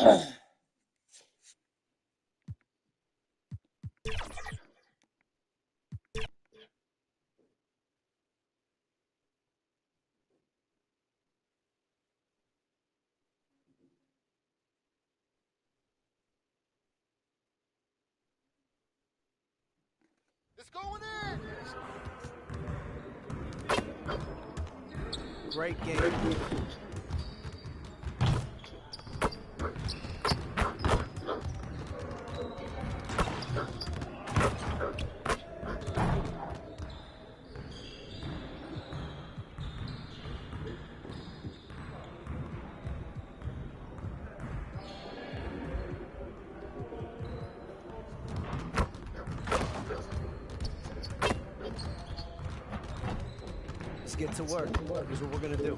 It's going in! Great game. Let's get to work. Here's what we're gonna do.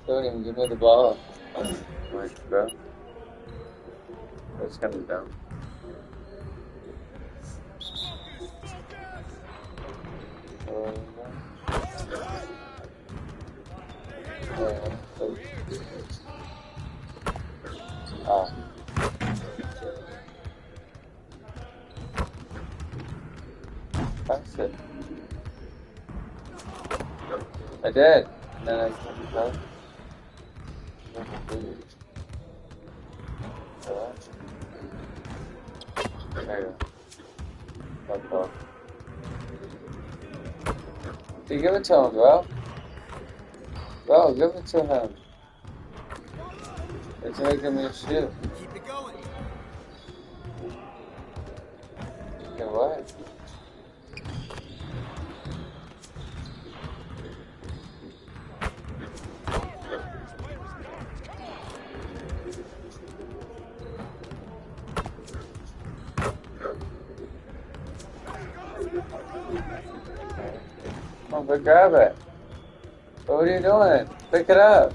Don't even give me the ball. Like, bro. That's coming down. Oh. That's it. I did. And then I took it out. There you go. That's all. You give it to him, bro. Bro, give it to him. It's making me shoot. Keep it going. Okay, what? Come on, but grab it. What are you doing? Pick it up.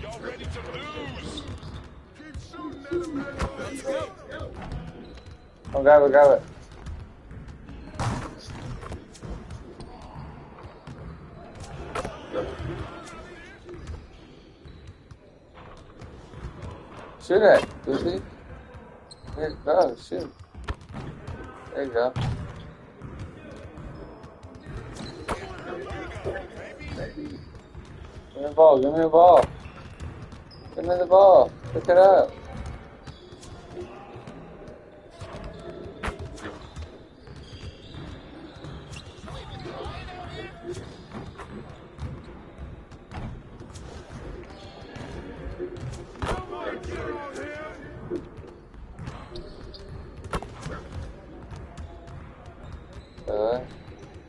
Y'all ready to lose? Keep shooting at him, man. Let's go. Come on, grab it, grab it. Shoot it, Goofy. There you go, shoot. There you go. Give me the ball, give me the ball. Give me the ball. Pick it up.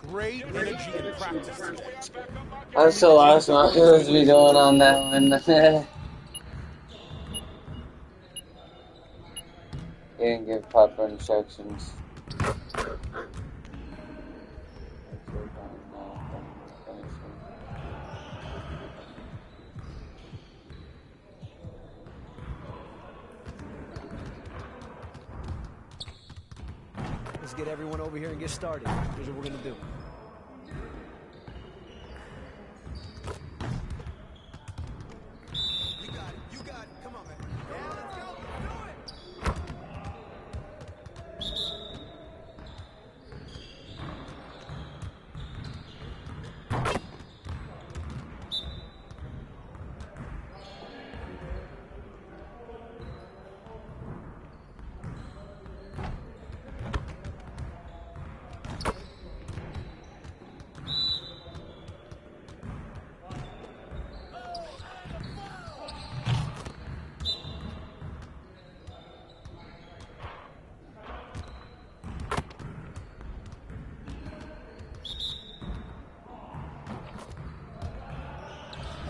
Great energy in practice today. I'm so lost what I'm supposed to be doing on that one. He didn't give proper instructions. Let's get everyone over here and get started. Here's what we're gonna do. You got it. You got it. Come on, man. Yeah, let's go. Do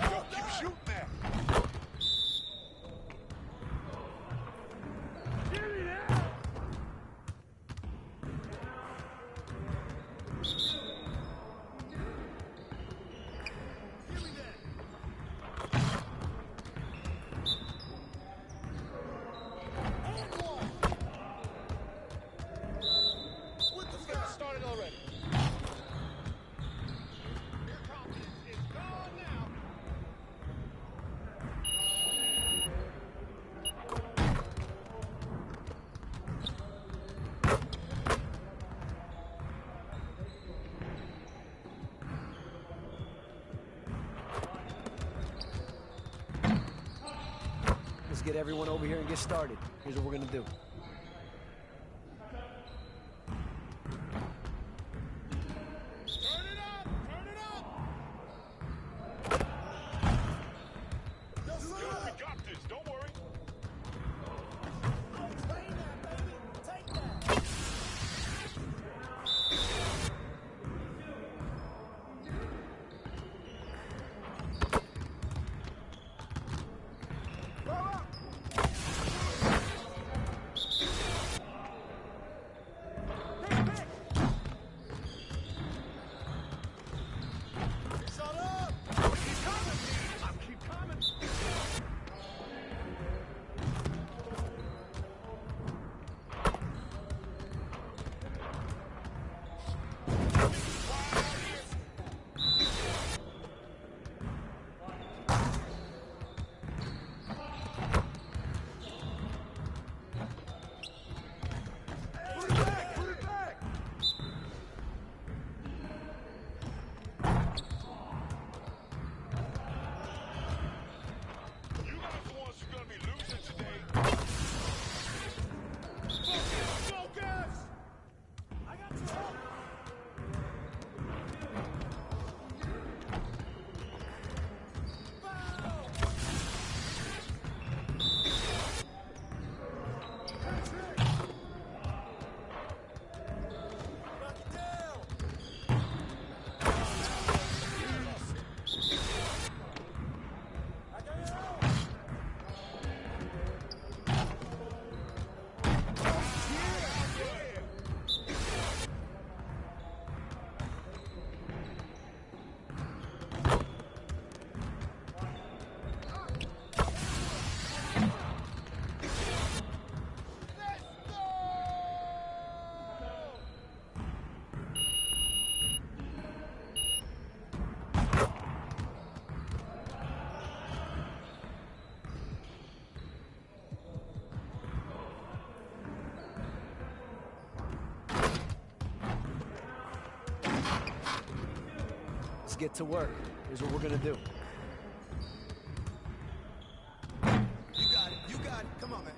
it. Keep shooting that. Let's get this started already. Your confidence is gone now. Let's get everyone over here and get started. Here's what we're gonna do. Turn it up! Turn it up! Yes, sir. We got this. Don't worry. Take that. Let's get to work. Here's what we're going to do. You got it. You got it. Come on, man.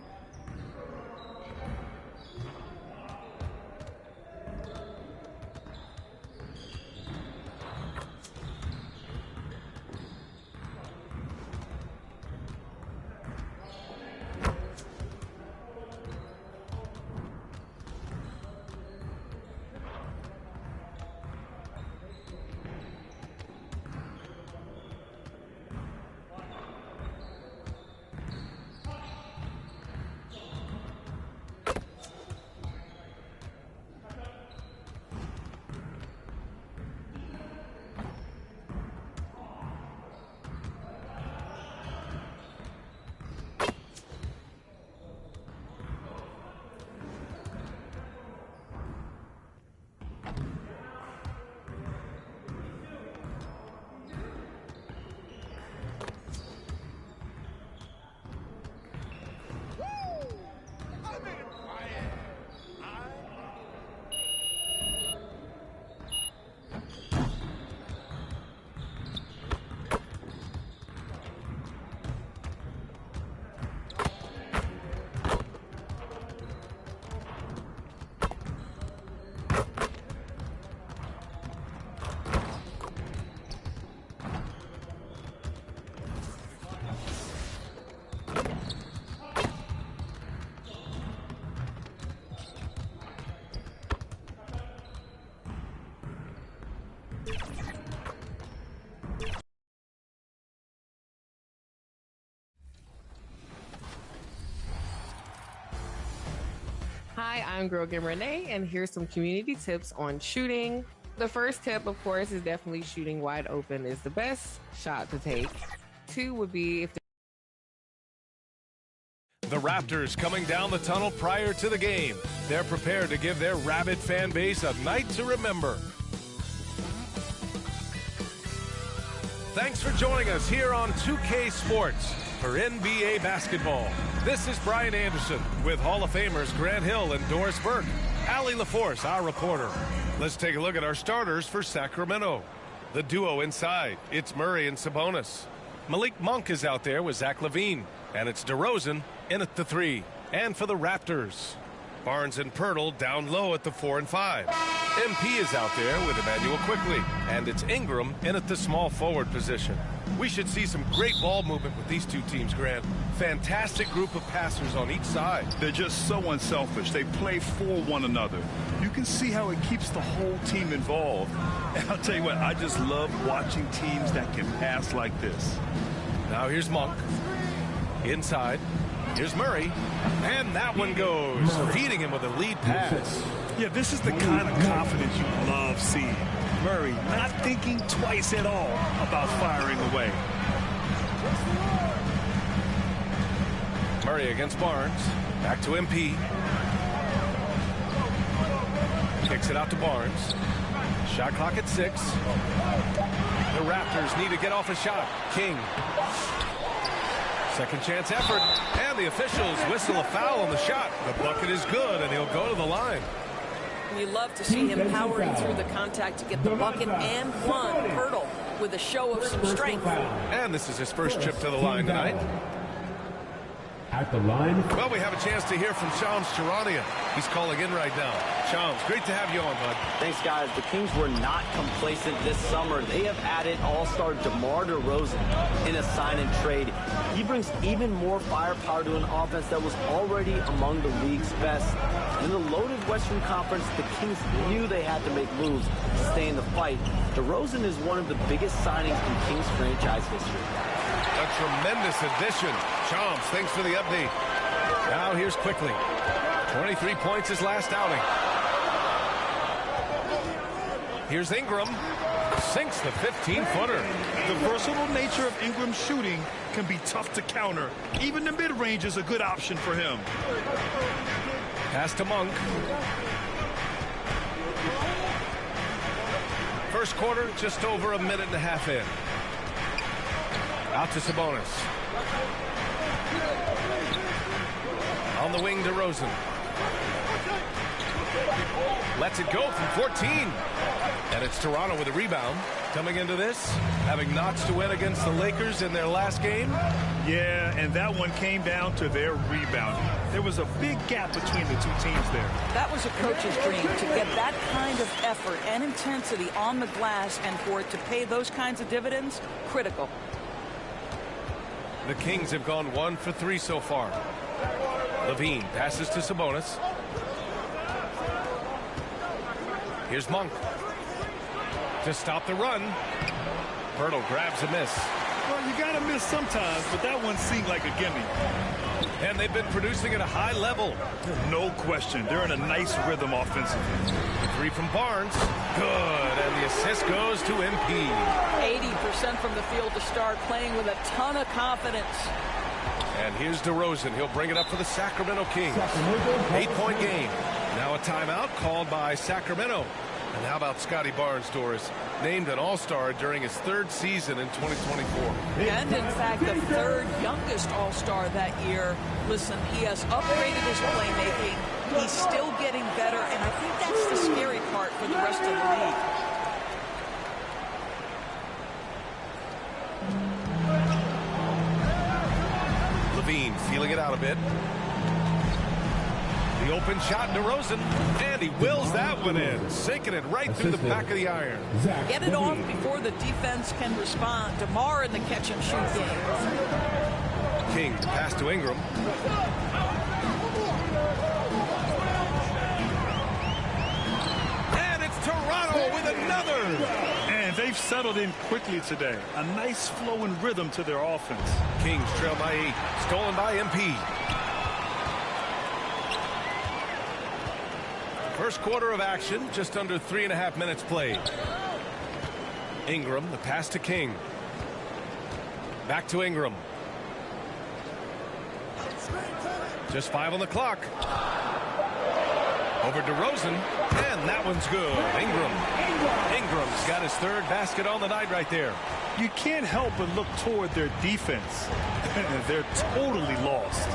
Hi, I'm Girl Game Renee, and here's some community tips on shooting. The first tip, of course, is definitely shooting wide open is the best shot to take. 2 would be if the Raptors coming down the tunnel prior to the game. They're prepared to give their rabid fan base a night to remember. Thanks for joining us here on 2K Sports for NBA basketball. This is Brian Anderson with Hall of Famers Grant Hill and Doris Burke. Allie LaForce, our reporter. Let's take a look at our starters for Sacramento. The duo inside, it's Murray and Sabonis. Malik Monk is out there with Zach LaVine, and it's DeRozan in at the 3. And for the Raptors, Barnes and Pirtle down low at the 4 and 5. MP is out there with Emmanuel Quickly, and it's Ingram in at the small forward position. We should see some great ball movement with these two teams, Grant. Fantastic group of passers on each side. They're just so unselfish. They play for one another. You can see how it keeps the whole team involved. And I'll tell you what, I just love watching teams that can pass like this. Now here's Monk. Inside. Here's Murray. And that one goes. Feeding him with a lead pass. Yeah, this is the kind of confidence you love seeing. Murray not thinking twice at all about firing away. Murray against Barnes. Back to MP. Kicks it out to Barnes. Shot clock at 6. The Raptors need to get off a shot. King. Second chance effort. And the officials whistle a foul on the shot. The bucket is good, and he'll go to the line. You love to see him powering through the contact to get the bucket and one. Pirtle with a show of some strength. And this is his first trip to the line tonight. At the line. Well, we have a chance to hear from Shams Charania. He's calling in right now. Shams, great to have you on, bud. Thanks, guys. The Kings were not complacent this summer. They have added all-star DeMar DeRozan in a sign and trade. He brings even more firepower to an offense that was already among the league's best. In the loaded Western Conference, the Kings knew they had to make moves to stay in the fight. DeRozan is one of the biggest signings in Kings franchise history. A tremendous addition. Shams, thanks for the update. Now here's Quickly. 23 points his last outing. Here's Ingram. Sinks the 15-footer. The versatile nature of Ingram's shooting can be tough to counter. Even the mid-range is a good option for him. Pass to Monk. First quarter, just over a minute and a half in. Out to Sabonis. On the wing, DeRozan. Lets it go from 14. And it's Toronto with a rebound. Coming into this, having notched to win against the Lakers in their last game. Yeah, and that one came down to their rebounding. There was a big gap between the two teams there. That was a coach's dream, to get that kind of effort and intensity on the glass, and for it to pay those kinds of dividends, critical. The Kings have gone 1 for 3 so far. Levine passes to Sabonis. Here's Monk to stop the run. Pirtle grabs a miss. Well, you got to miss sometimes, but that one seemed like a gimme. And they've been producing at a high level. No question. They're in a nice rhythm offensively. The three from Barnes. Good. And the assist goes to MP. 80% from the field to start, playing with a ton of confidence. And here's DeRozan. He'll bring it up for the Sacramento Kings. 8-point game. Now a timeout called by Sacramento. And how about Scotty Barnes, Doris? Named an All-Star during his 3rd season in 2024. And, in fact, the 3rd youngest All-Star that year. Listen, he has upgraded his playmaking. He's still getting better, and I think that's the scary part for the rest of the league. Levine feeling it out a bit. The open shot, DeRozan, and he wills that one in, sinking it right through the back of the iron. Get it off before the defense can respond. DeMar in the catch-and-shoot game. King pass to Ingram. And it's Toronto with another. And they've settled in quickly today. A nice flowing rhythm to their offense. Kings trail by 8, stolen by MP. First quarter of action, just under 3.5 minutes played. Ingram, the pass to King. Back to Ingram. Just 5 on the clock. Over DeRozan, and that one's good. Ingram's got his 3rd basket on the night right there. You can't help but look toward their defense. They're totally lost.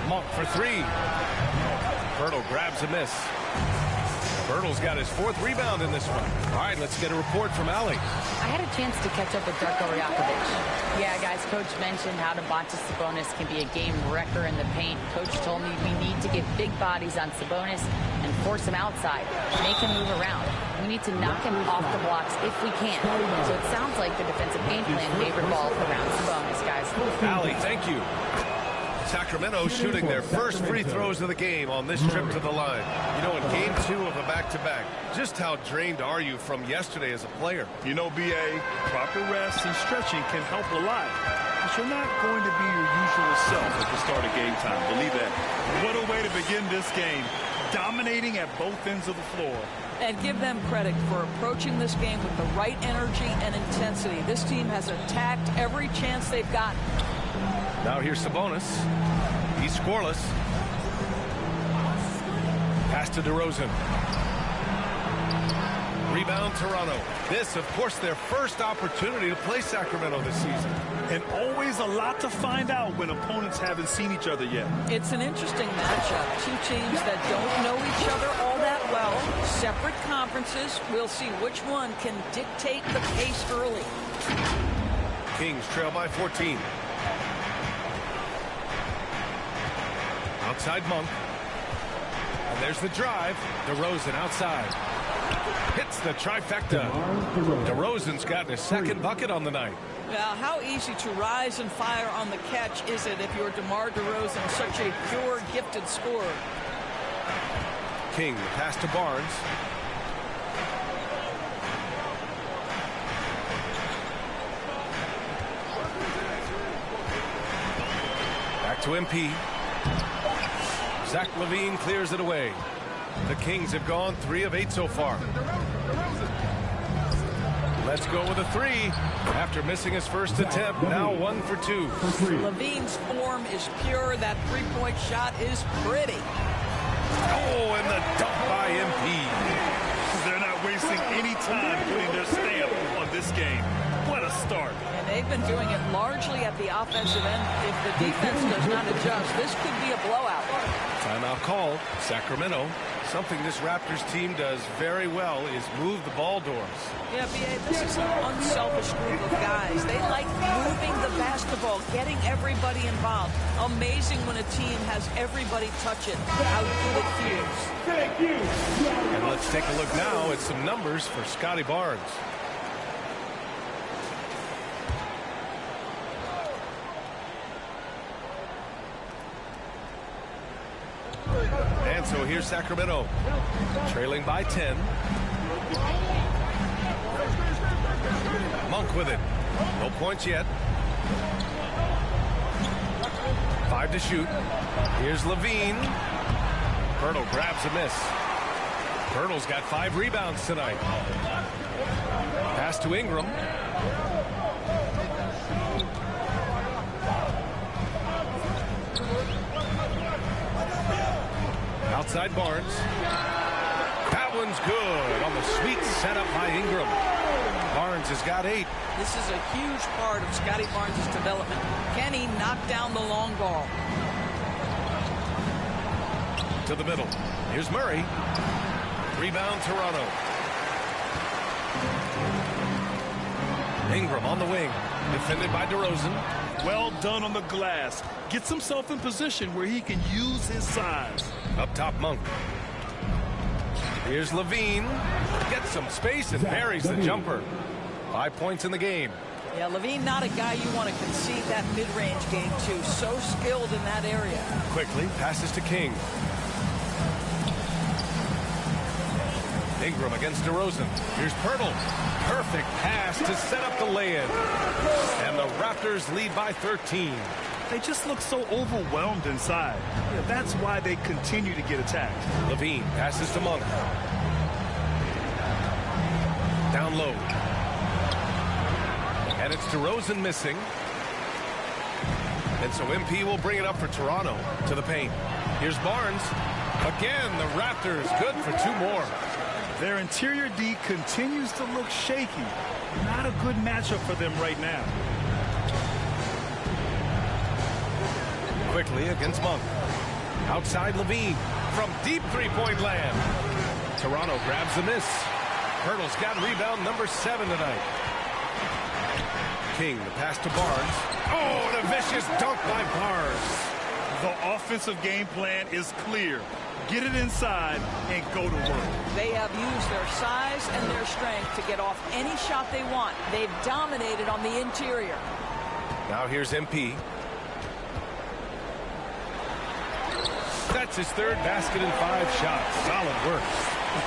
Monk for 3. Pirtle grabs a miss. Pirtle's got his 4th rebound in this one. All right, let's get a report from Allie. I had a chance to catch up with Darko Rajakovic. Yeah, guys, Coach mentioned how Domantas Sabonis can be a game wrecker in the paint. Coach told me we need to get big bodies on Sabonis and force him outside, make him move around. We need to knock him off the blocks if we can. So it sounds like the defensive game plan favored ball around Sabonis, guys. Allie, thank you. Sacramento shooting their first free throws of the game on this trip to the line. You know, in game 2 of a back-to-back, just how drained are you from yesterday as a player? You know, B.A., proper rest and stretching can help a lot. But you're not going to be your usual self at the start of game time. Believe that. What a way to begin this game. Dominating at both ends of the floor. And give them credit for approaching this game with the right energy and intensity. This team has attacked every chance they've gotten. Now here's Sabonis. He's scoreless. Pass to DeRozan. Rebound Toronto. This, of course, their first opportunity to play Sacramento this season. And always a lot to find out when opponents haven't seen each other yet. It's an interesting matchup. 2 teams that don't know each other all that well. Separate conferences. We'll see which one can dictate the pace early. Kings trail by 14. Outside Monk. And there's the drive. DeRozan outside. Hits the trifecta. DeRozan's gotten his 2nd bucket on the night. Well, how easy to rise and fire on the catch is it if you're DeMar DeRozan, such a pure, gifted scorer? King, the pass to Barnes. Back to MP. Zach LaVine clears it away. The Kings have gone 3 of 8 so far. Let's go with a 3. After missing his first attempt, now 1 for 2. LaVine's form is pure. That 3-point shot is pretty. Oh, and the dunk by MP. They're not wasting any time putting their stamp on this game. What a start. And they've been doing it largely at the offensive end. If the defense does not adjust, this could be a blowout. Timeout called. Sacramento. Something this Raptors team does very well is move the ball doors. Yeah, B.A., this is an unselfish group of guys. They like moving the basketball, getting everybody involved. Amazing when a team has everybody touch it, how good it feels. And let's take a look now at some numbers for Scotty Barnes. And so here's Sacramento, trailing by 10. Monk with it. No points yet. 5 to shoot. Here's Levine. Pirtle grabs a miss. Pirtle's got 5 rebounds tonight. Pass to Ingram. Outside Barnes. That one's good on the sweet setup by Ingram. Barnes has got 8. This is a huge part of Scotty Barnes' development. Can he knock down the long ball? To the middle. Here's Murray. Rebound Toronto. Ingram on the wing. Defended by DeRozan. Well done on the glass. Gets himself in position where he can use his size. Up top, Monk. Here's Levine. Gets some space and buries the jumper. 5 points in the game. Yeah, Levine not a guy you want to concede that mid-range game to. So skilled in that area. Quickly passes to King. Ingram against DeRozan. Here's Pirtle. Perfect pass to set up the lay-in. And the Raptors lead by 13. They just look so overwhelmed inside. Yeah, that's why they continue to get attacked. Levine passes to Monk. Down low. And it's DeRozan missing. And so MP will bring it up for Toronto to the paint. Here's Barnes. Again, the Raptors good for 2 more. Their interior D continues to look shaky. Not a good matchup for them right now. Quickly against Monk. Outside Levine from deep three-point land. Toronto grabs the miss. Pirtle's got rebound number 7 tonight. King, the pass to Barnes. Oh, and a vicious dunk by Barnes. The offensive game plan is clear. Get it inside and go to work. They have used their size and their strength to get off any shot they want. They've dominated on the interior. Now here's MP. That's his 3rd basket in 5 shots. Solid work.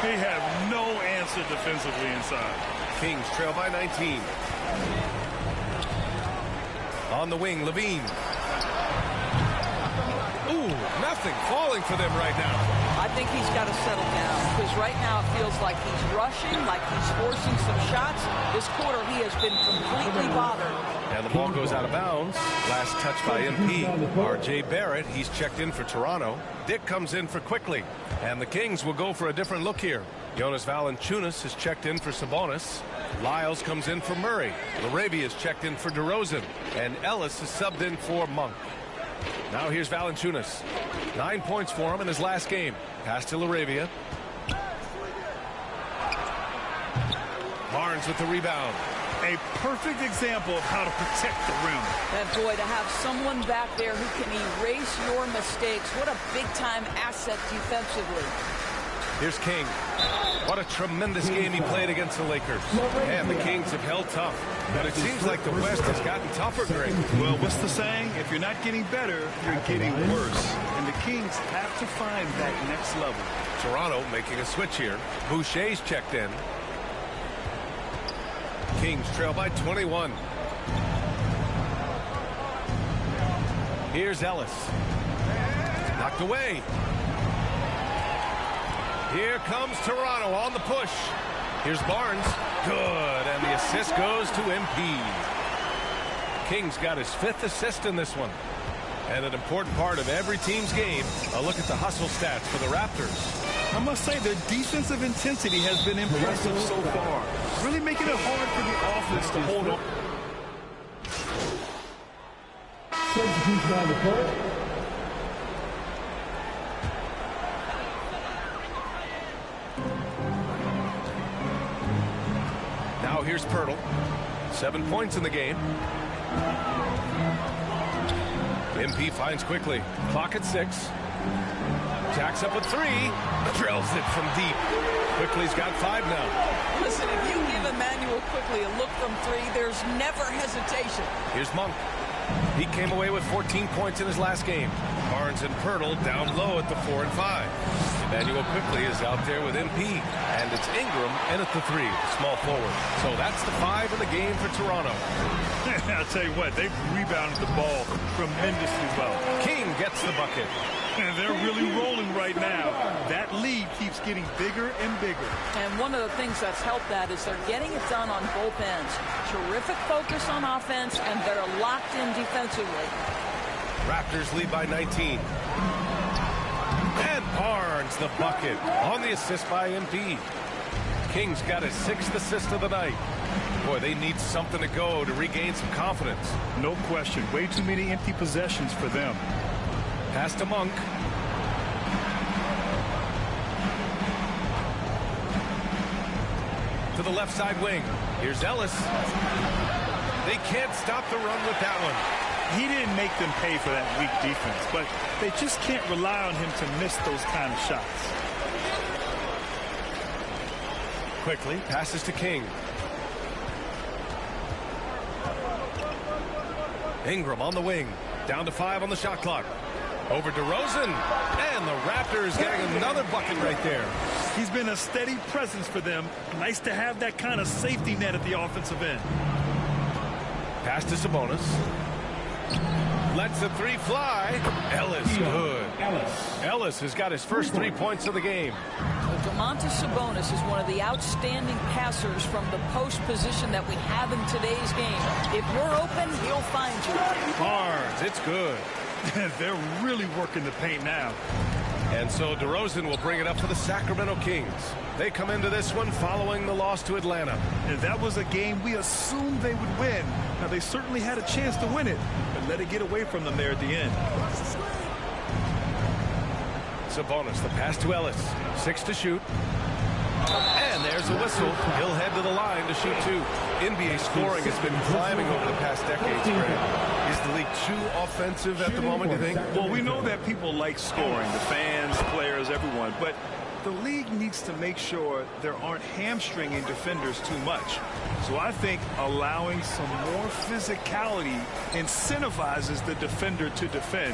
They have no answer defensively inside. Kings trail by 19. On the wing, Levine. Ooh, nothing falling for them right now. I think he's got to settle down because right now it feels like he's rushing, like he's forcing some shots. This quarter he has been completely bothered. And the ball goes out of bounds. Last touch by MP. R.J. Barrett, he's checked in for Toronto. Dick comes in for Quickly. And the Kings will go for a different look here. Jonas Valanciunas has checked in for Sabonis. Lyles comes in for Murray. Larabia is checked in for DeRozan. And Ellis is subbed in for Monk. Now here's Valanciunas. 9 points for him in his last game. Pass to Larabia. Barnes with the rebound. A perfect example of how to protect the rim. And boy, to have someone back there who can erase your mistakes, what a big-time asset defensively. Here's King. What a tremendous game he played against the Lakers. And the Kings have held tough. But it seems like the West has gotten tougher, Greg. Well, what's the saying? If you're not getting better, you're getting worse. And the Kings have to find that next level. Toronto making a switch here. Boucher's checked in. Kings trail by 21. Here's Ellis. Knocked away. Here comes Toronto on the push. Here's Barnes. Good. And the assist goes to MP. Kings got his 5th assist in this one. And an important part of every team's game, a look at the hustle stats for the Raptors. I must say their defensive intensity has been impressive so far. Really making it hard for the offense to hold on. He's down the court. Now here's Pirtle. 7 points in the game. MP finds quickly. Clock at 6. Jacks up a 3. Drills it from deep. Quickly's got 5 now. Listen, if you give Emmanuel Quickly a look from 3, there's never hesitation. Here's Monk. He came away with 14 points in his last game. Barnes and Pirtle down low at the 4 and 5. Emmanuel Quickly is out there with MP. And it's Ingram in at the 3, small forward. So that's the 5 in the game for Toronto. I'll tell you what, they've rebounded the ball tremendously well. King gets the bucket. And they're really rolling right now. That lead keeps getting bigger and bigger. And one of the things that's helped that is they're getting it done on both ends. Terrific focus on offense, and they're locked in defensively. Raptors lead by 19. And Barnes the bucket on the assist by MP. Kings got his 6th assist of the night. Boy, they need something to go to regain some confidence. No question. Way too many empty possessions for them. Pass to Monk. To the left side wing. Here's Ellis. They can't stop the run with that one. He didn't make them pay for that weak defense, but they just can't rely on him to miss those kind of shots. Quickly passes to King. Ingram on the wing. Down to 5 on the shot clock. Over to Rosen. And the Raptors getting another bucket right there. He's been a steady presence for them. Nice to have that kind of safety net at the offensive end. Pass to Sabonis. Lets the 3 fly. Ellis good. Ellis has got his first 3 points of the game. Domantas Sabonis is one of the outstanding passers from the post position that we have in today's game. If you're open, he'll find you. Barnes, it's good. They're really working the paint now. And so DeRozan will bring it up for the Sacramento Kings. They come into this one following the loss to Atlanta. And that was a game we assumed they would win. Now, they certainly had a chance to win it, but let it get away from them there at the end. Sabonis, the pass to Ellis. 6 to shoot. And there's a whistle. He'll head to the line to shoot 2. NBA scoring has been climbing over the past decades, Greg. Is the league too offensive at the moment, you think? Well, we know that people like scoring, the fans, players, everyone, but the league needs to make sure there aren't hamstringing defenders too much. So I think allowing some more physicality incentivizes the defender to defend,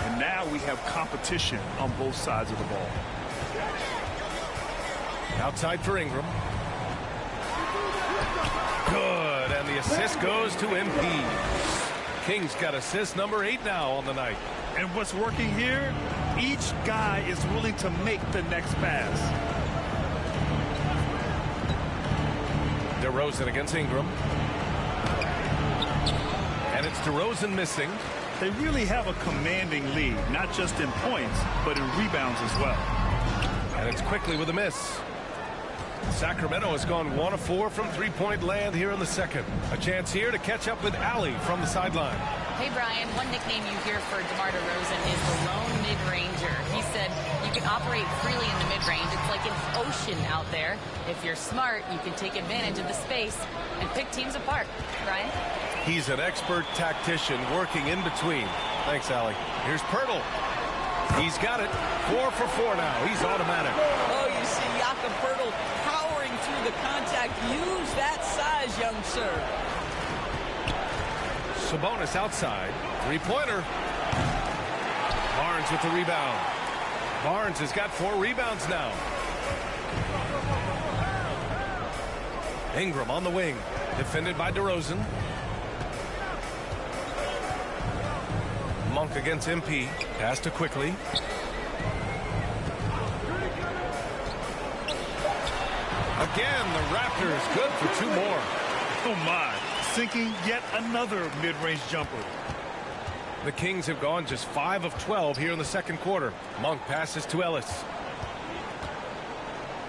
and now we have competition on both sides of the ball. Outside for Ingram. Good, and the assist goes to MP. Kings got assist number 8 now on the night. And what's working here, each guy is willing to make the next pass. DeRozan against Ingram. And it's DeRozan missing. They really have a commanding lead, not just in points, but in rebounds as well. And it's Quickly with a miss. Sacramento has gone 1 of 4 from three-point land here in the second. A chance here to catch up with Allie from the sideline. Hey, Brian, one nickname you hear for DeMar DeRozan is the lone mid-ranger. He said you can operate freely in the mid-range. It's like an ocean out there. If you're smart, you can take advantage of the space and pick teams apart. Brian? He's an expert tactician working in between. Thanks, Allie. Here's Pirtle. He's got it. 4 for 4 now. He's automatic. Oh, you see Jakob Pirtle powering through the contact. Use that size, young sir. Sabonis outside. Three-pointer. Barnes with the rebound. Barnes has got 4 rebounds now. Ingram on the wing. Defended by DeRozan. Monk against MP. Pass to Quickly. Again, the Raptors good for 2 more. Oh, my. Sinking yet another mid-range jumper. The Kings have gone just 5 of 12 here in the second quarter. Monk passes to Ellis.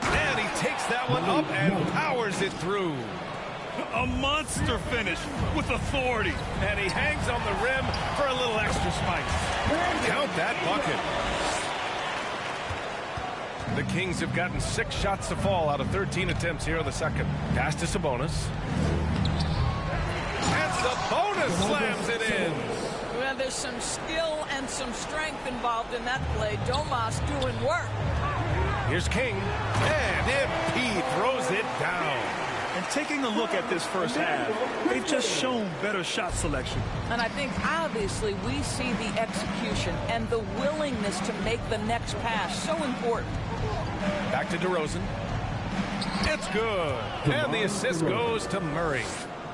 And he takes that one up and powers it through. A monster finish with authority. And he hangs on the rim for a little extra spice. Count that bucket. The Kings have gotten 6 shots to fall out of 13 attempts here in the second. Pass to Sabonis. And Sabonis slams it in. Well, there's some skill and some strength involved in that play. Domas doing work. Here's King. And MP throws it down. And taking a look at this first half, they've just shown better shot selection. And I think obviously we see the execution and the willingness to make the next pass so important. Back to DeRozan. It's good. And the assist goes to Murray.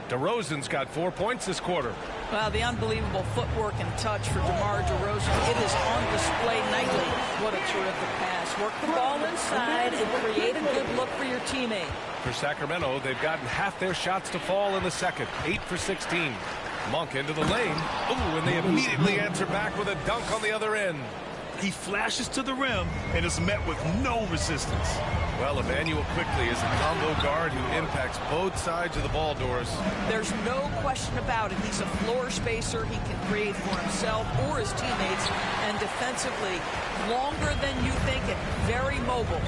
DeRozan's got 4 points this quarter. Well, the unbelievable footwork and touch for DeMar DeRozan. It is on display nightly. What a terrific pass. Work the ball inside and create a good look for your teammate. For Sacramento, they've gotten half their shots to fall in the second. 8 for 16. Monk into the lane. Ooh, and they immediately answer back with a dunk on the other end. He flashes to the rim and is met with no resistance. Well, Emmanuel quickly is a combo guard who impacts both sides of the ball, Doris. There's no question about it. He's a floor spacer. He can create for himself or his teammates. And defensively, longer than you think and very mobile.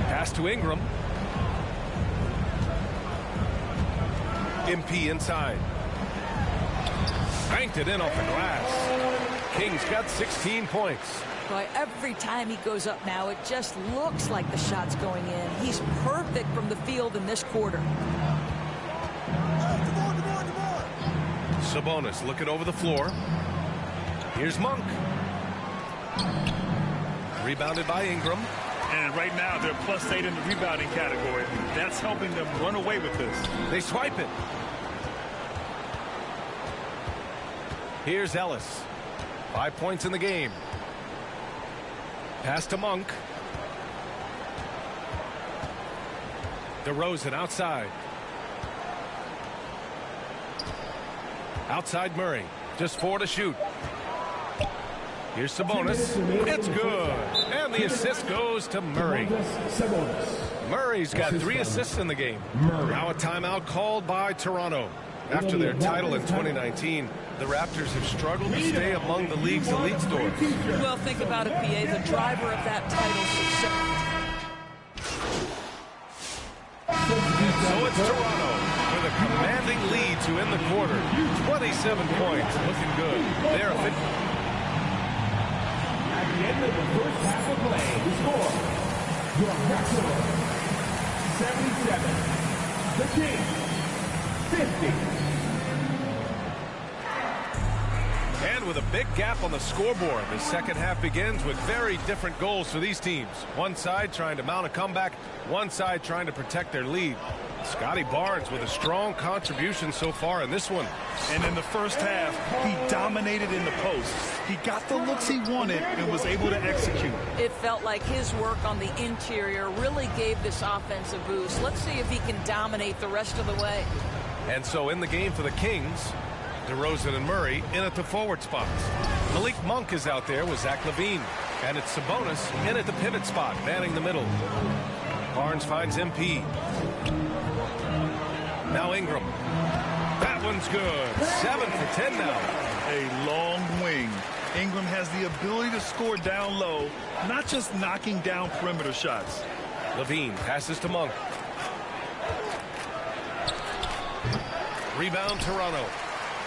Pass to Ingram. MP inside. Banked it in off the glass. Kings got 16 points. Boy, every time he goes up now, it just looks like the shot's going in. He's perfect from the field in this quarter. Sabonis looking over the floor. Here's Monk. Rebounded by Ingram. And right now, they're +8 in the rebounding category. That's helping them run away with this. They swipe it. Here's Ellis. 5 points in the game. Pass to Monk. DeRozan outside. Outside Murray. Just 4 to shoot. Here's Sabonis. It's good. And the assist goes to Murray. Murray's got 3 assists in the game. Now a timeout called by Toronto. After their title in 2019, the Raptors have struggled to stay among the league's elite stores. Well, think about it, PA. The driver of that title success. So it's Toronto with a commanding lead to end the quarter. 27 points. Looking good. They're at the end of the first half of play, the score, your Raptors 77, the Kings 50. And with a big gap on the scoreboard, the second half begins with very different goals for these teams. One side trying to mount a comeback, one side trying to protect their lead. Scotty Barnes with a strong contribution so far in this one. And in the first half, he dominated in the post. He got the looks he wanted and was able to execute. It felt like his work on the interior really gave this offense a boost. Let's see if he can dominate the rest of the way. And so in the game for the Kings, DeRozan and Murray in at the forward spots. Malik Monk is out there with Zach LaVine. And it's Sabonis in at the pivot spot, manning the middle. Barnes finds MP. Now Ingram. That one's good. 7 for 10 now. A long wing. Ingram has the ability to score down low, not just knocking down perimeter shots. LaVine passes to Monk. Rebound Toronto.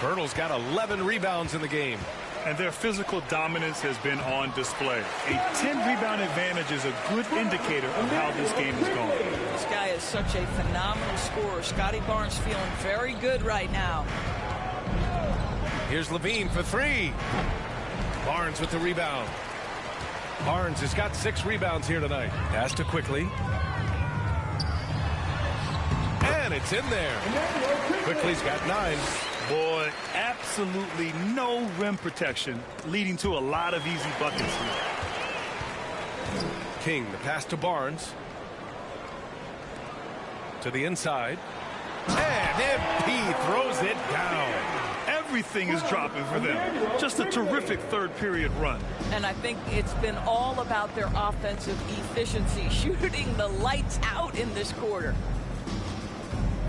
Birtle's got 11 rebounds in the game. And their physical dominance has been on display. A 10-rebound advantage is a good indicator of how this game is going. This guy is such a phenomenal scorer. Scotty Barnes feeling very good right now. Here's LaVine for 3. Barnes with the rebound. Barnes has got 6 rebounds here tonight. Pass to Quickly. And it's in there. Quickly's got 9. Boy, absolutely no rim protection, leading to a lot of easy buckets here. King, the pass to Barnes. To the inside. And MP throws it down. Everything is dropping for them. Just a terrific third-period run. And I think it's been all about their offensive efficiency, shooting the lights out in this quarter.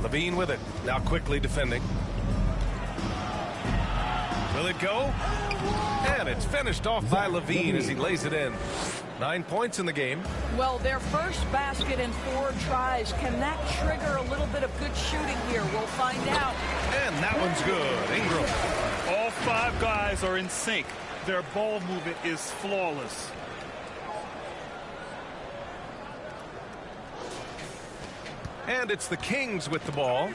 Levine with it. Now quickly defending. Will it go? And it's finished off by Levine as he lays it in. 9 points in the game. Well, their first basket in 4 tries. Can that trigger a little bit of good shooting here? We'll find out. And that one's good. Ingram. All 5 guys are in sync. Their ball movement is flawless. And it's the Kings with the ball.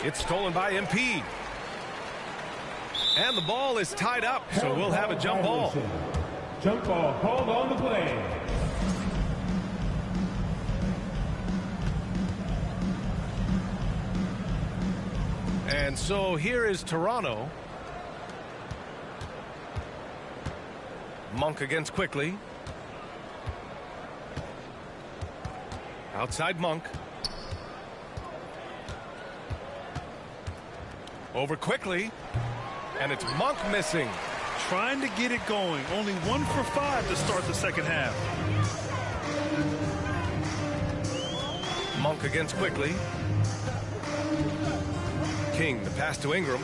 It's stolen by MP. And the ball is tied up, so we'll have a jump ball. Jump ball called on the play. And so here is Toronto. Monk against Quickly. Outside Monk. Over Quickly. And it's Monk missing. Trying to get it going. Only 1 for 5 to start the second half. Monk against Quickly. King, the pass to Ingram.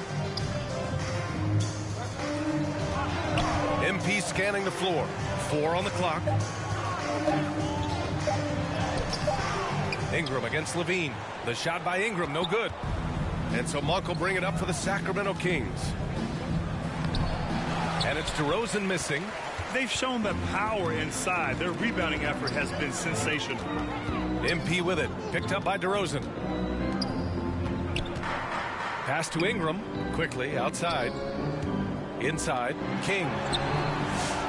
MP scanning the floor. 4 on the clock. Ingram against Levine. The shot by Ingram, no good. And so Monk will bring it up for the Sacramento Kings. And it's DeRozan missing. They've shown the power inside. Their rebounding effort has been sensational. MP with it. Picked up by DeRozan. Pass to Ingram. Quickly outside. Inside. King.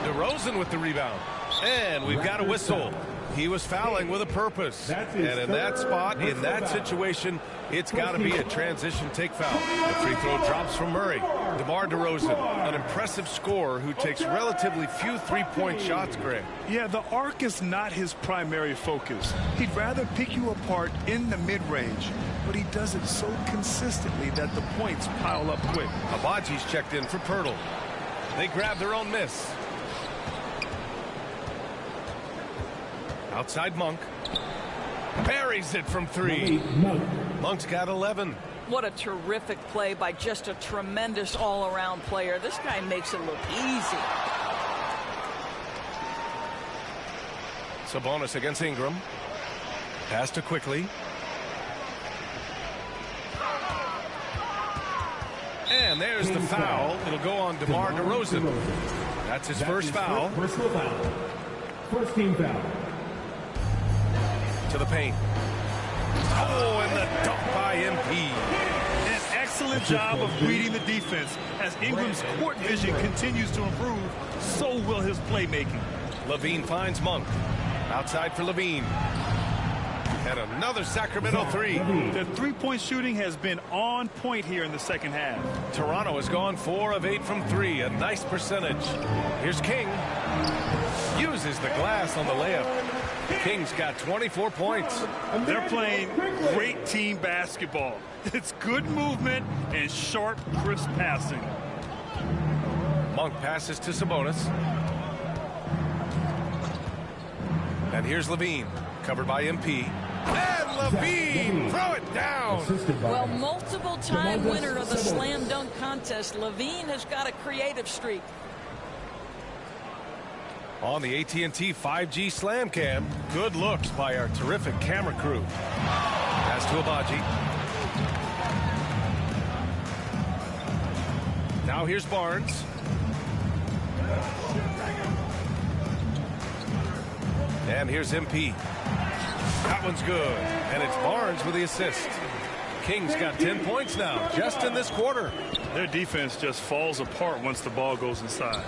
DeRozan with the rebound. And we've got a whistle. He was fouling with a purpose. And in that spot, in that situation, it's got to be a transition take foul. The free throw drops from Murray. DeMar DeRozan, an impressive scorer who takes relatively few three-point shots, Greg. Yeah, the arc is not his primary focus. He'd rather pick you apart in the mid-range, but he does it so consistently that the points pile up quick. Abaji's checked in for Pirtle. They grab their own miss. Outside Monk. Buries it from 3. Monk's got 11. What a terrific play by just a tremendous all-around player. This guy makes it look easy. Sabonis against Ingram. Pass to Quickly. And there's the foul. It'll go on DeMar DeRozan. That's his first foul. Personal foul. First team foul. To the paint. Oh, and the dunk by MP. An excellent job of reading the defense. As Ingram's court vision continues to improve, so will his playmaking. Levine finds Monk. Outside for Levine. And another Sacramento 3. The three-point shooting has been on point here in the second half. Toronto has gone 4 of 8 from 3. A nice percentage. Here's King. Uses the glass on the layup. King's got 24 points. They're playing great team basketball. It's good movement and sharp, crisp passing. Monk passes to Sabonis. And here's Levine, covered by MP. And Levine, throw it down. Well, multiple-time winner of the slam dunk contest, Levine has got a creative streak. On the AT&T 5G Slam Cam, good looks by our terrific camera crew. Pass to Abaji. Now here's Barnes. And here's MP. That one's good. And it's Barnes with the assist. Kings got 10 points now, just in this quarter. Their defense just falls apart once the ball goes inside.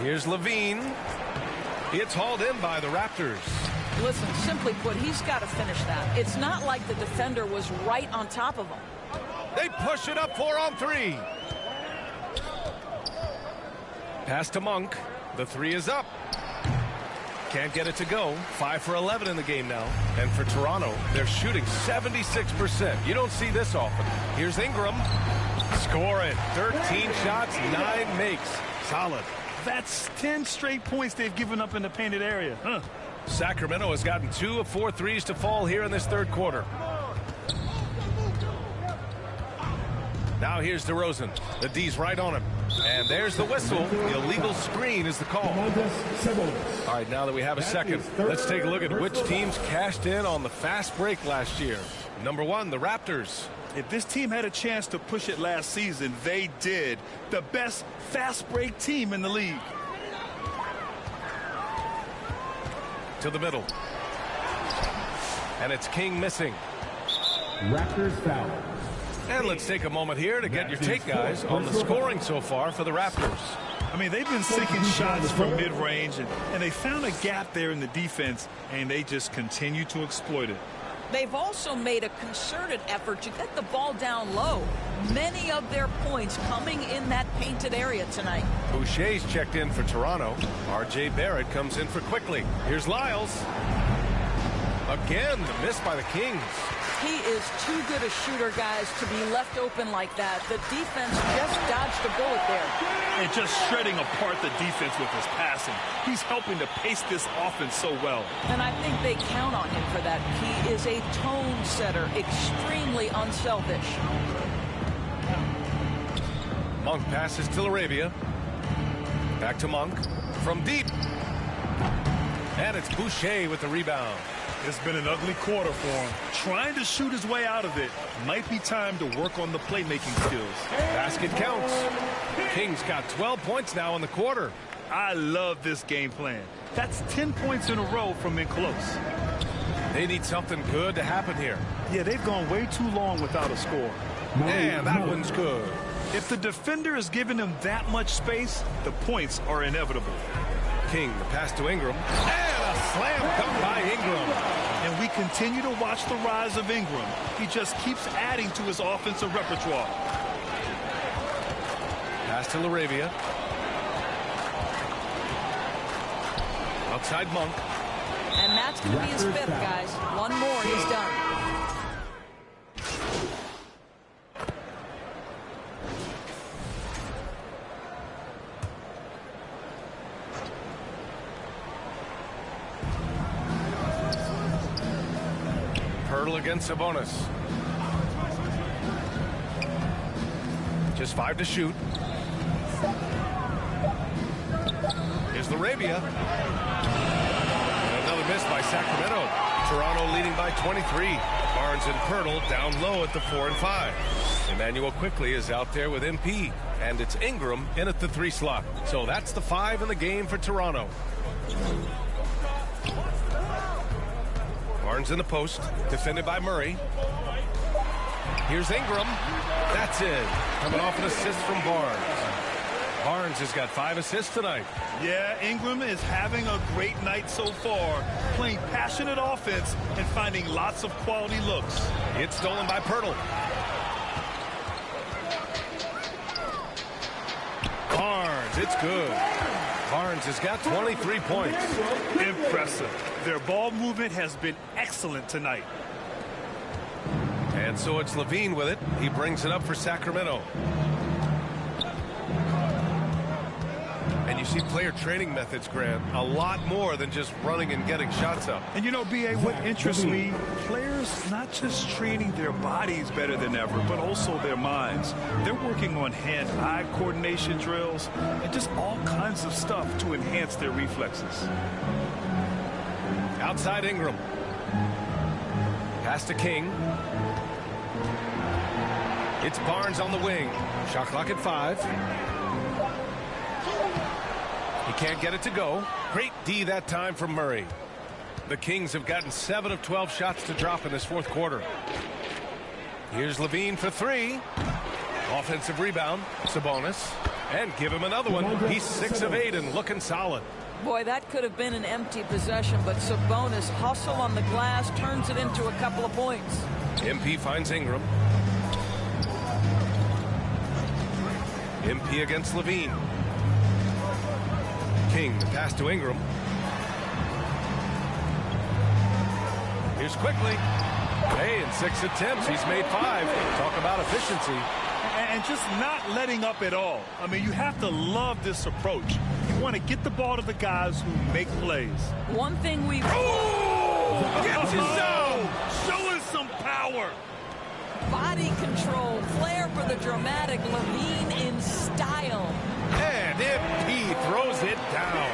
Here's Levine. It's hauled in by the Raptors. Listen, simply put, he's got to finish that. It's not like the defender was right on top of him. They push it up 4 on 3. Pass to Monk. The 3 is up. Can't get it to go. 5 for 11 in the game now. And for Toronto, they're shooting 76%. You don't see this often. Here's Ingram. Score it. 13 shots, 9 makes. Solid. That's 10 straight points they've given up in the painted area. Sacramento has gotten 2 of 4 threes to fall here in this third quarter. Now here's DeRozan. The D's right on him. And there's the whistle. The illegal screen is the call. All right, now that we have a second, let's take a look at which teams cashed in on the fast break last year. Number 1, the Raptors. If this team had a chance to push it last season, they did. The best fast break team in the league. To the middle. And it's King missing. Raptors foul. And let's take a moment here to get your take, guys, on the scoring so far for the Raptors. I mean, they've been sinking shots from mid-range, and they found a gap there in the defense, and they just continue to exploit it. They've also made a concerted effort to get the ball down low. Many of their points coming in that painted area tonight. Boucher's checked in for Toronto. R.J. Barrett comes in for Quickly. Here's Lyles. Again, the miss by the Kings. He is too good a shooter, guys, to be left open like that. The defense just dodged a bullet there. And just shredding apart the defense with his passing. He's helping to pace this offense so well. And I think they count on him for that. He is a tone setter, extremely unselfish. Monk passes to LaRavia. Back to Monk. From deep. And it's Boucher with the rebound. It's been an ugly quarter for him. Trying to shoot his way out of it. Might be time to work on the playmaking skills. Basket counts. Kings got 12 points now in the quarter. I love this game plan. That's 10 points in a row from in close. They need something good to happen here. Yeah, they've gone way too long without a score. And that one's good. If the defender is giving them that much space, the points are inevitable. King, the pass to Ingram. And a slam dunk by Ingram. And we continue to watch the rise of Ingram. He just keeps adding to his offensive repertoire. Pass to LaRavia. Outside Monk. And that's going to be his 5th, guys. One more, he's done. Against Sabonis. Just 5 to shoot. Here's LaRavia. Another miss by Sacramento. Toronto leading by 23. Barnes and Pirtle down low at the 4 and 5. Emmanuel Quickly is out there with MP. And it's Ingram in at the 3 slot. So that's the 5 in the game for Toronto. Barnes in the post, defended by Murray. Here's Ingram. That's it. Coming off an assist from Barnes. Barnes has got 5 assists tonight. Yeah, Ingram is having a great night so far, playing passionate offense and finding lots of quality looks. It's stolen by Pirtle. Barnes, it's good. Barnes has got 23 points. Impressive. Their ball movement has been excellent tonight. And so it's Levine with it. He brings it up for Sacramento. And you see player training methods, Grant, a lot more than just running and getting shots up. And you know, B.A., what interests me, players not just training their bodies better than ever, but also their minds. They're working on hand-eye coordination drills and just all kinds of stuff to enhance their reflexes. Outside Ingram. Pass to King. It's Barnes on the wing. Shot clock at 5. He can't get it to go. Great D that time from Murray. The Kings have gotten 7 of 12 shots to drop in this 4th quarter. Here's Levine for 3. Offensive rebound. Sabonis. And give him another one. He's 6 of 8 and looking solid. Boy, that could have been an empty possession, but Sabonis hustle on the glass, turns it into a couple of points. MP finds Ingram. MP against Levine. King, the pass to Ingram. Here's Quickly. Hey, in 6 attempts, he's made 5. Talk about efficiency. And just not letting up at all. I mean, you have to love this approach. You want to get the ball to the guys who make plays. One thing we've... Gets you so! Showing some power. Body control, flair for the dramatic, Levine in style. And MP throws it down.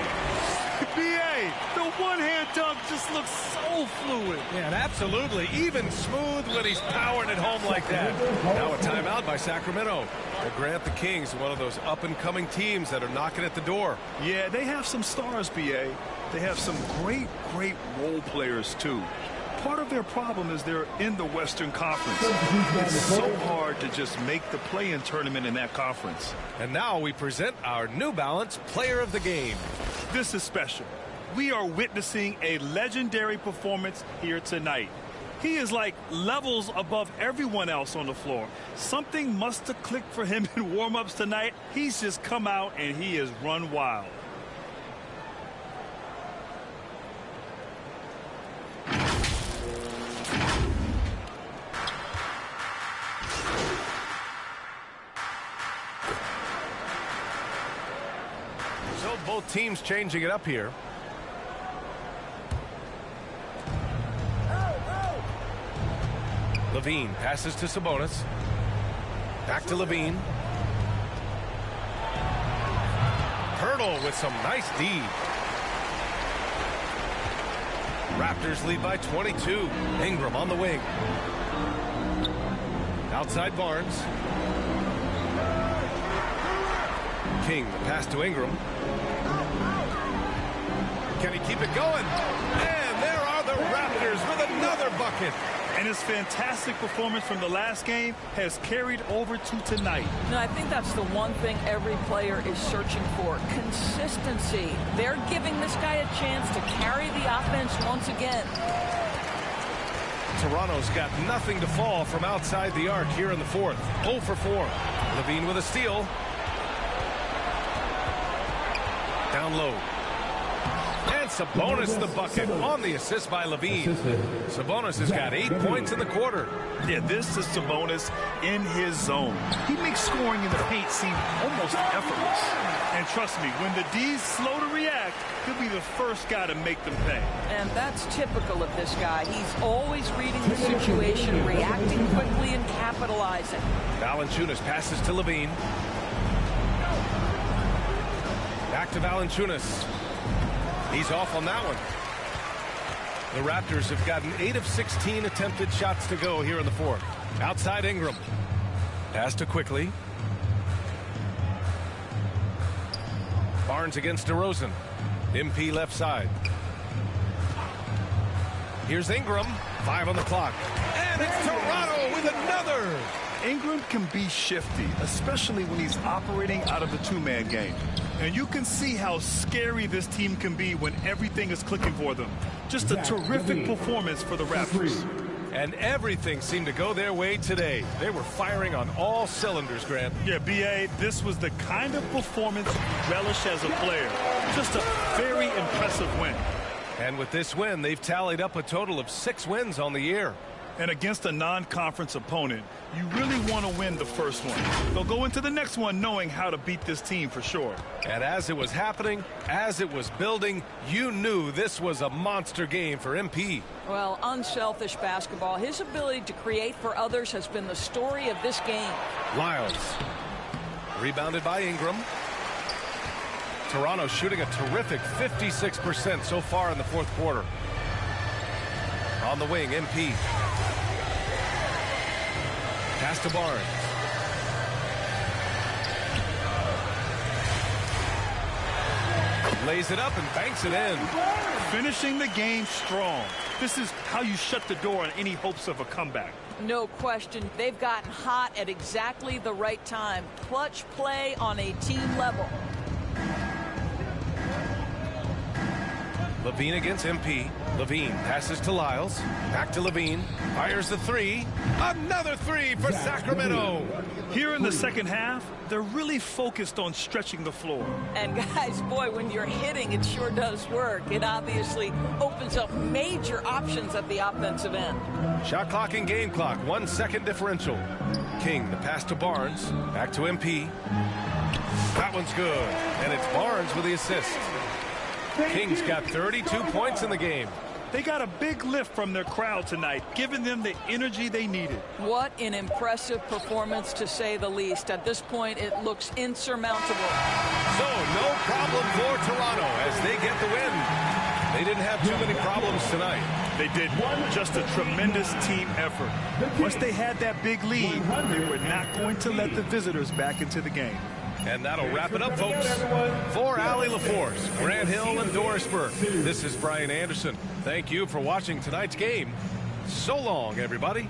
B.A., the one-hand dunk just looks so fluid. Yeah, and absolutely even smooth when he's powering it home like that. Now a timeout by Sacramento. To grant the Kings one of those up-and-coming teams that are knocking at the door. Yeah, they have some stars, B.A. They have some great role players, too. Part of their problem is they're in the Western Conference. It's so hard to just make the play-in tournament in that conference. And now we present our New Balance Player of the Game. This is special. We are witnessing a legendary performance here tonight. He is like levels above everyone else on the floor. Something must have clicked for him in warm-ups tonight. He's just come out and he has run wild. So both teams changing it up here. Levine passes to Sabonis. Back to Levine. Hurdle with some nice D. Raptors lead by 22. Ingram on the wing. Outside Barnes. King, the pass to Ingram. Can he keep it going? And there are the Raptors with another bucket. And his fantastic performance from the last game has carried over to tonight. No, I think that's the one thing every player is searching for. Consistency. They're giving this guy a chance to carry the offense once again. Toronto's got nothing to fall from outside the arc here in the fourth. 0 for 4. Levine with a steal. Down low. And Sabonis the bucket on the assist by Levine. Sabonis has got 8 points in the quarter. Yeah, this is Sabonis in his zone. He makes scoring in the paint seem almost effortless. And trust me, when the D's slow to react, he'll be the first guy to make them pay. And that's typical of this guy. He's always reading the situation, reacting quickly and capitalizing. Valanciunas passes to Levine. Back to Valanciunas. He's off on that one. The Raptors have gotten 8 of 16 attempted shots to go here in the fourth. Outside Ingram. Pass to Quickly. Barnes against DeRozan. MP left side. Here's Ingram. 5 on the clock. And it's Toronto with another. Ingram can be shifty, especially when he's operating out of the two-man game. And you can see how scary this team can be when everything is clicking for them. Just a terrific performance for the Raptors. And everything seemed to go their way today. They were firing on all cylinders, Grant. Yeah, B.A., this was the kind of performance you relish as a player. Just a very impressive win. And with this win, they've tallied up a total of 6 wins on the year. And against a non-conference opponent, you really want to win the first one. They'll go into the next one knowing how to beat this team for sure. And as it was happening, as it was building, you knew this was a monster game for MP. Well, unselfish basketball. His ability to create for others has been the story of this game. Lyles. Rebounded by Ingram. Toronto shooting a terrific 56% so far in the fourth quarter. On the wing, MP. Pass to Barnes. Lays it up and banks it in. Finishing the game strong. This is how you shut the door on any hopes of a comeback. No question. They've gotten hot at exactly the right time. Clutch play on a team level. Levine against MP. Levine passes to Lyles. Back to Levine. Fires the 3. Another 3 for Sacramento. Here in the second half, they're really focused on stretching the floor. And guys, boy, when you're hitting, it sure does work. It obviously opens up major options at the offensive end. Shot clock and game clock. 1 second differential. King, the pass to Barnes. Back to MP. That one's good. And it's Barnes with the assist. Kings got 32 points in the game. They got a big lift from their crowd tonight, giving them the energy they needed. What an impressive performance, to say the least. At this point, it looks insurmountable. So, no problem for Toronto as they get the win. They didn't have too many problems tonight. They did just a tremendous team effort. Once they had that big lead, they were not going to let the visitors back into the game. And that'll wrap it up, folks. For Allie LaForce, Grant Hill, and Doris Burke, this is Brian Anderson. Thank you for watching tonight's game. So long, everybody.